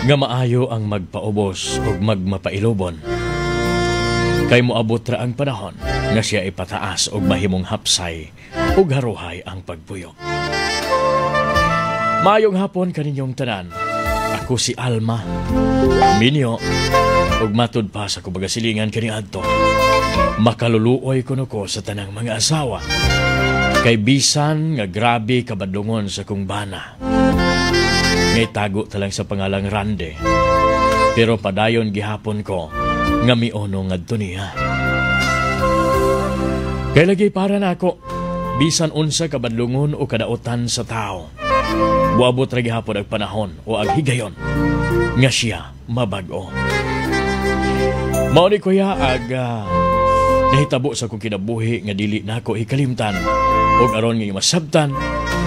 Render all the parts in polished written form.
nga maayo ang magpaubos ug magmapailobon. Kay moabot ra ang panahon nga siya ipataas og mahimong hapsay ug haruhay ang pagbuyok. Maayong hapon kaninyong tanan. Ako si Alma, Minyo, ug matud pa sa kubagasilingan kaniadto. Makaluluoy kuno ko sa tanang mga asawa. Kay bisan nga grabe kabadlungon sa kong bana. Ngay tago talang sa pangalang Rande. Pero padayon gihapon ko nga miono ngadto niya. Kay lagi para na ako, bisan unsa kabadlungon o kadautan sa tao. Buabot ra gihapon ang panahon o ang higayon nga siya mabago. Mao ni kuya nahitabo sa kong kinabuhi nga dili nako hikalimtan ug aron nga masabtan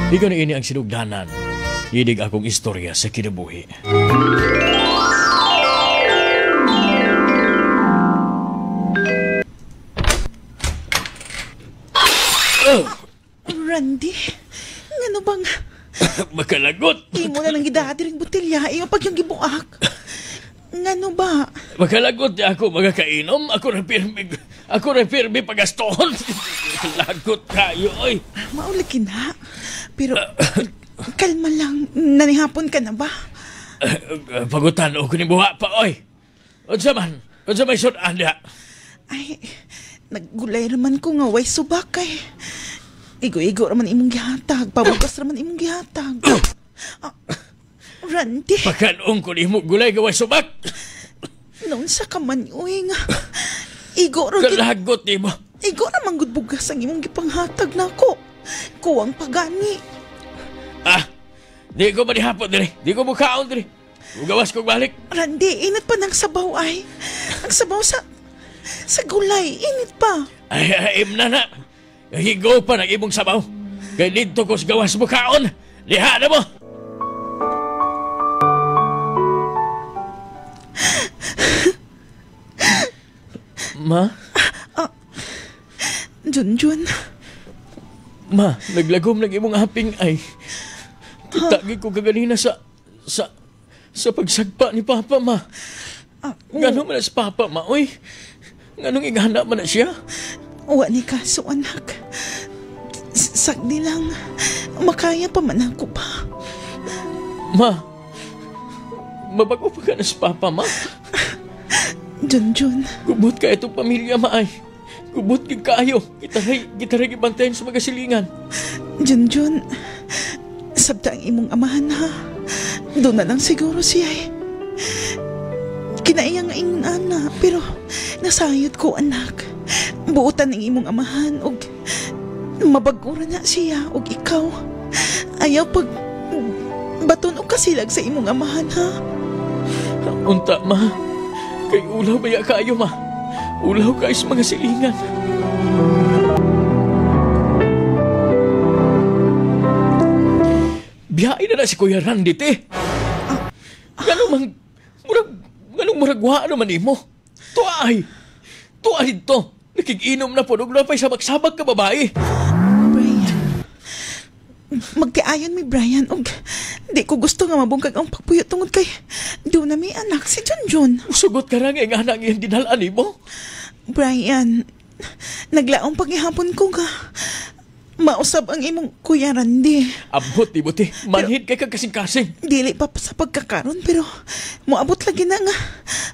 higayon ini ang sinugdanan. Hidig akong istorya sa kinabuhi. Randy, ngano bang Makalagot! imo na nang gidati ring botelya iyo pag yung gibuak? Ngano ba? Makalagot niya ako magkainom. Ako na pirmi pagastohon. Lagot kayo, oy. Maulakin na. Pero, kalma lang. Nanihapon ka na ba? Pagutan o kunibuha pa, oy. Unsa may sudan niya? Ay, naggulay raman ko nga way subak kay. Igo-igo raman imong gihatag. Pabugas raman imong gihatag. Randy. Pagkanong ko ni mo gulay gaway subak. Noon sa kaman, uy nga. Igo ro. Kalagot ni mo. Igo raman gud bugas ang imong gipanghatag nako. Kuwang pagani. Di ko manihapon diri. Di ko mukhaon diri. Ugawas kong balik. Randy, init pa ng sabaw ay. Ang sabaw sa gulay, init pa. Ay, na. Higo pa ng imong sabaw. Kaya dito ko sa gawas mukhaon. Liha na mo. Ma? Junjun. Ma, naglagom ng imong aping ay. Tagi ko kaganina sa pagsagpa ni Papa, ma. Ganong man na si Papa, ma, oy. Ganong igana man na siya. Uwa ni kaso, anak. Sagdi lang. Makaya pa man ako pa. Ma, mabago pa ka na si Papa, ma. Junjun. Gubot ka itong pamilya, ma, ay. Gubot kayo. Gitaray gibantayan sa magasilingan. Junjun. Sabta ang imong amahan, ha. Doon na lang siguro siya, eh. Kinaiya nga ingon, ana. Pero nasayod ko, anak. Buutan ang imong amahan og mabagura na siya og ikaw. Ayaw pag baton og kasilag sa imong amahan, ha. Unta, ma. Kay ulaw baya kayo, ma. Ulaw kayo sa mga silingan. Biyain na si Kuya Randy, te. Ganong muragwa naman mo. Tuay dito. Nakig-inom na po. Nagulapay sabak-sabak ka, babae. Brian. Magkaayon mi, Brian. Og di ko gusto nga mabungkag ang pagpuyo tungod kay doon na may anak si Junjun. Usugot ka nga nga anak yung dinalaan mo. Brian, naglaong paghihapon ko nga. Mausab ang imong Kuya Randy. Abot, di buti. Manhid kay kasing-kasing. Dili pa sa pagkakaroon, pero moabot lagi na nga.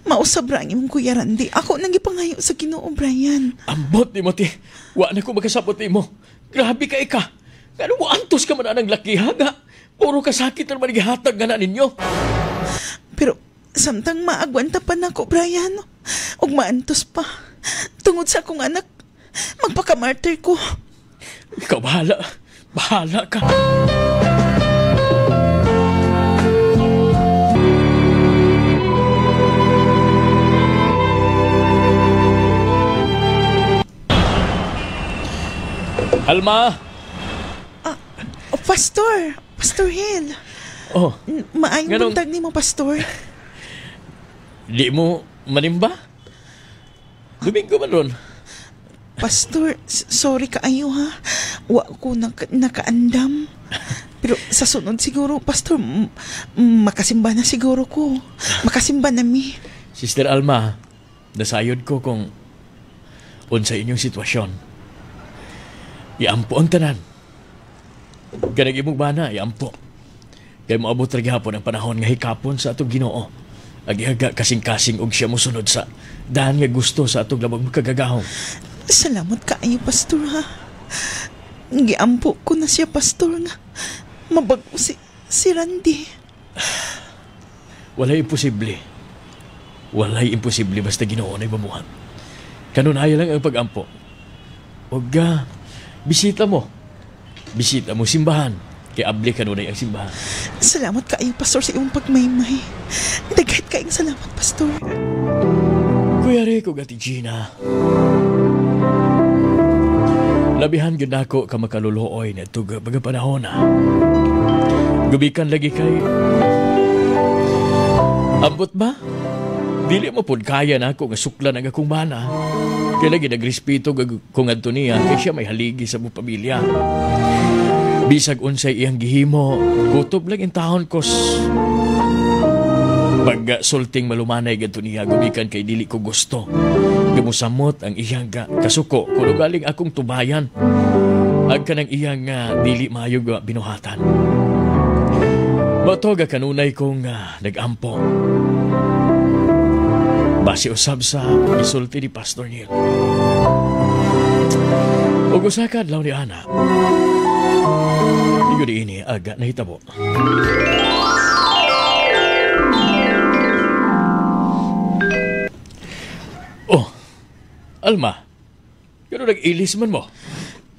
Mausab ra ang imong Kuya Randy. Ako nang gipangayo sa Ginoo, Brian. Ambot, di buti. Wa na ko magkasabot mo. Grabe ka ika. Kano mo antos ka man ang lakihaga. Puro kasakit naman gihatag nga na ninyo. Pero samtang maagwanta pa na ko, Brian. Og maantos pa. Tungod sa akong anak, magpaka-martyr ko. Ikaw bahala. Bahala ka. Alma! Pastor Hill. Oh. Maayong buntag ni mo, Pastor. Di mo manimba? Domingo man ron. Pastor, sorry kaayo, ha. Wa ko nakaandam. Pero sa sunod siguro, Pastor, makasimba na siguro ko. Makasimba na mi. Sister Alma, nasayod ko kung unsa inyong sitwasyon. Iampo ang tanan. Ganag imong bana, iampo. Kaya moabot ra gihapon ang panahon nga hikapon sa atong Ginoo. Agihaga kasing-kasing og siya mosunod sa daan nga gusto sa atong labag kagagahong. Salamat kaayo, Pastor, ha. Giampo ko na siya, Pastor, nga mabago si Randy. Walay imposible. Walay imposible basta Ginoo na ibamuhan. Kanunaya lang ang pagampo. Og bisita mo. Bisita mo simbahan. Kaya abli kanunay ang simbahan. Salamat kaayo, Pastor, sa iyong pagmaymay. Daghat kaayong salamat, Pastor. Kuya Rico, Ati Gina. Labihan gyud nako ka makaluluoy na ito baga panahon na. Gubikan lagi kay... Ambot ba? Dili mo pud kaya na ako nga suklan ang akong bana. Kaya lagi nagrespeto kung adto niya kay siya may haligi sa mong pamilya. Bisag unsay iyang gihimo, kutob lang in tahon kos. Pag sulting malumanay gadto niya, gubikan kay dili ko gusto. Gamusamot ang iyang kasuko, kuno galing akong tubayan. Agka ng iyang dili mayog binuhatan. Matoga kanunay kong nagampo. Basi usab sa isulti ni Pastor Neil. Ug usa ka adlaw ni ana. Igod ini aga nahitabo. Oh, Alma, gano'n nag-ilis man mo?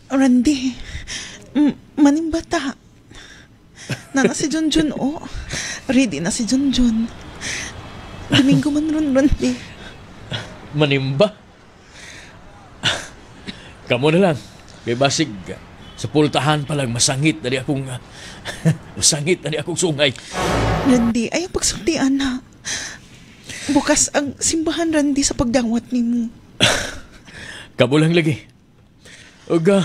Randy, manimbata. Nana si Junjun, oh. Ready na si Junjun. Domingo man ron, Randy. Manimba? Kamu na lang. Kay basig, sa pultahan pa lang masangit na di akong... masangit na di akong sungay. Randy, ayaw pagsuktian na. Bukas ang simbahan, Randy, sa pagdawat ni mo. Kamu lang lagi. Uga,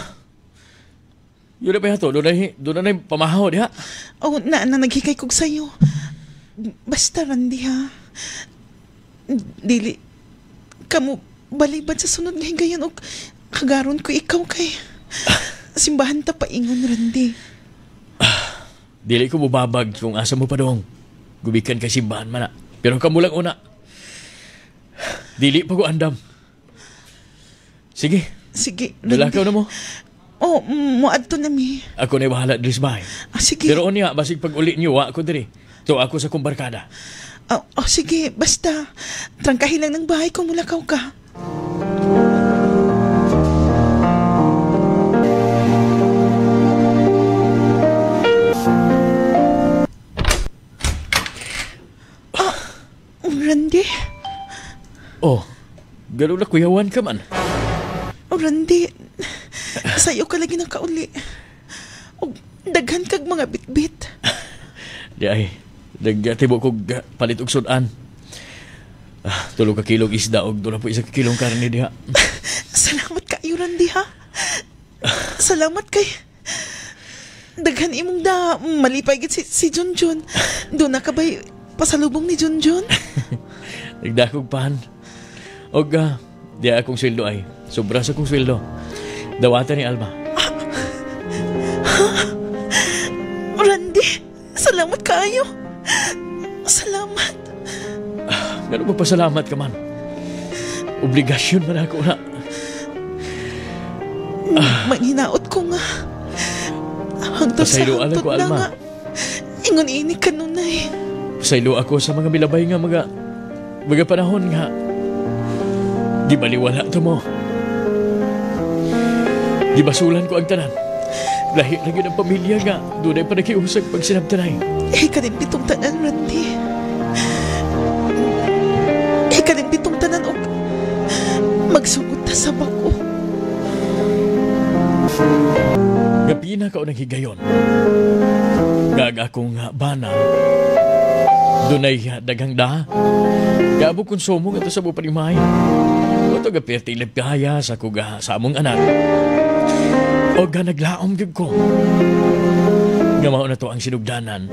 yun na ba yato? Doon na yung pamahaw, di ha? Oh, naghikay kog sa'yo. Basta, Randy, ha? Dili, kamu balibad sa sunod nga higayon o kagaron ko ikaw kay simbahan ta paingon, Randy. Dili ko bubabag kung asa mo pa doong. Gubikan kay simbahan man na. Pero kamu lang una. Dili pa ko andam. Sige. Sige, Randy. Dalakaw na mo. Oh, muadto na mi. Ako na bahala diri sa bahay. Sige. Pero unya, basig pag uli niyo, ako diri. To ako sa kumbarkada. Sige, basta. Trangkahin lang ng bahay kung mulakaw ka. Randy? Oh, gano'n na kuyawan ka man. Randy, sa'yo ka lagi ng kauli. O, daghan kag mga bitbit. Di ay, nagtibo ko palit og sudan. 3 ka kilong isda og 2 po 1 kilong karne diha. Salamat kayo, Randy, ha? Salamat kay... Daghan imong da malipay gid si Junjun. Doon na ka ba'y pasalubong ni Junjun? Nagdakog pan. Og di akong sweldo ay. Sobra sa akong sweldo. Dawatan ni Alma. Randy, salamat kayo. Salamat. Gano'n ba pasalamat ka man? Obligasyon man ako na. Manghinaot ko nga. Hangtod sa Pasayloan hangtod ako, na Alma. nga. Ingon ini kanunay. Pasaylo ako sa mga milabay nga mga panahon nga. Gibaliwala to mo. Gibasulan ko ang tanan. Lahi lagi ng pamilya nga. Doon ay pa nakiusag pag sinabtanay. Ikalimpitong tanan, Randy. Ikalimpitong tanan o magsugot ta sa bako. Gabi na ka o nang higayon. Gaga akong bana. Doon ay daghang da. Gabo konsumo nga to sa bupan imay. O to gapertilip kaya sa kuga sa among anak. O naglaom gyud ko. Nga mao na to ang sinugdanan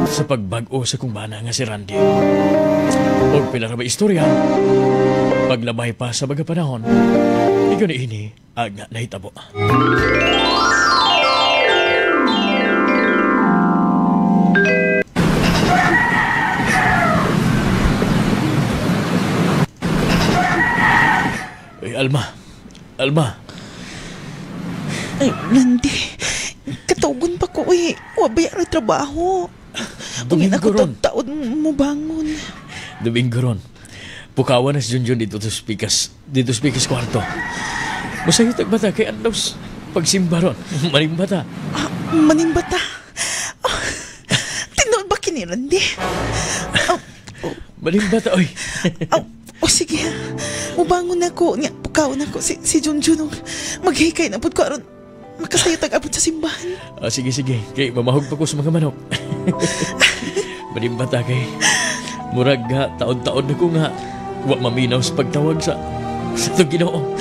sa pagbag-o sa kumbana nga si Randy. Og pila ra ba istorya, paglabay pa sa baga panahon, ikaw ni ini aga nahitabo. Ay, Alma. Ay, Randy, katugon pa ko eh. Wabay ang trabaho. Ungin ako Domingo ron. taon mo bangon. Domingo ron. Pukawan na si Junjun dito sa speakers kwarto. Masayot ang bata kay Andos. Pagsimba ron, maling bata. Ah, manimbata. Ah, tinood ba kini, Randy? Maling bata, oy. O sige, mubangon na ko. Nga, pukaw na ko si Junjun. Maghikay na po ko aron makasayot ang abot sa simbahan. Sige. Kay mamahog pa ko sa mga manok. Maling bata kay murag nga, taon-taon na ko nga wa maminaw sa pagtawag sa itong Ginoo.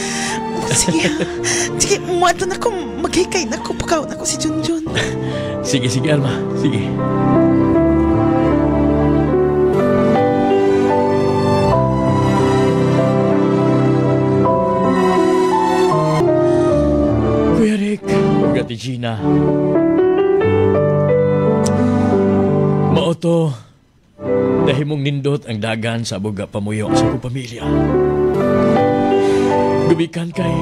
Sige, muadto na ko. Maghikay na ko. Pukaw na ko si Junjun. Sige, Alma. Sige. Kuya Rick, Gati Gina. Maoto, dahil mong nindot ang dagan sa buga pamuyo sa kong pamilya. Gubikan kay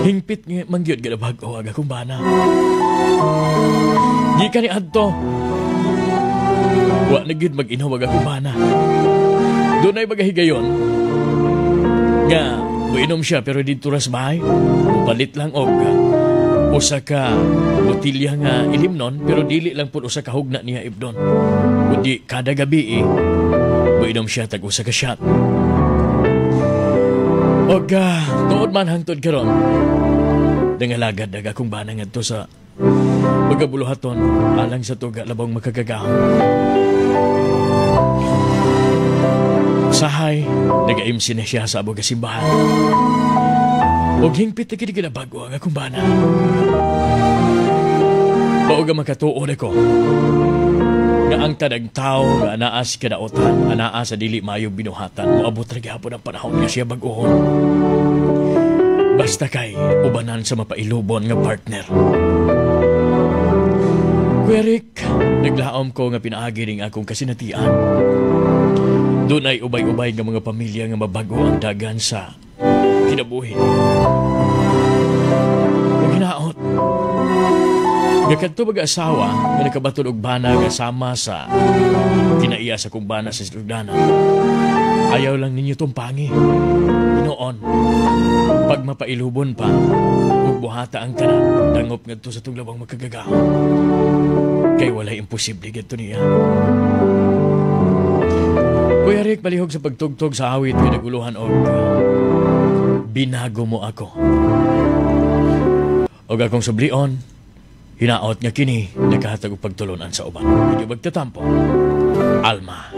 hingpit nga mangyod gada bag-o aga kong bana. Di ka ni adto. Wa na gyud mag-inaw aga kong bana. Doon ay magahigayon. Nga, buinom siya pero dito ras bahay. Mupalit lang og usa ka botilya nga ilimnon pero dili lang pud usa ka hugna niya ibdon. Kundi kada gabi buinom siya tag usa ka shot. Og tuod man hangtod karon. Dangalagad daga kong bana ngadto sa pagabuluhaton alang sa tuga labang makagagahon. Sahay, nag-aimsi na siya sa abog simbahan. Og hingpit na kinikilabago ang akong bana. Pauga makatuon ako. Nga ang tanang tao nga anaa si kadaotan, anaa sa dili mayong binuhatan, moabot ra gyapon ang panahon nga siya bag-ohon. Basta kay ubanan sa mapailubon nga partner. Kuya Rick, naglaom ko nga pinaagi ring akong kasinatian. Doon ay ubay-ubay nga mga pamilya nga mabago ang dagan sa kinabuhi. Ang hinaot. Nga kadto mag-asawa nga nakabatod og bana nga sama sa kinaiya sa kong bana sa silugdanan. Ayaw lang ninyo tumpangi. Hinoon. Pag mapailubon pa, ug buhata ang tanan, dangop ngadto sa tuglabang magkagagahon. Kay walay imposible gadto niya. Kuya Rick, balihog sa pagtugtog sa awit nga naguluhan og binago mo ako. Og akong sublion, hinaot nga kini nagkahatag og pagtulunan sa uban. Hindi magtatampo. Alma.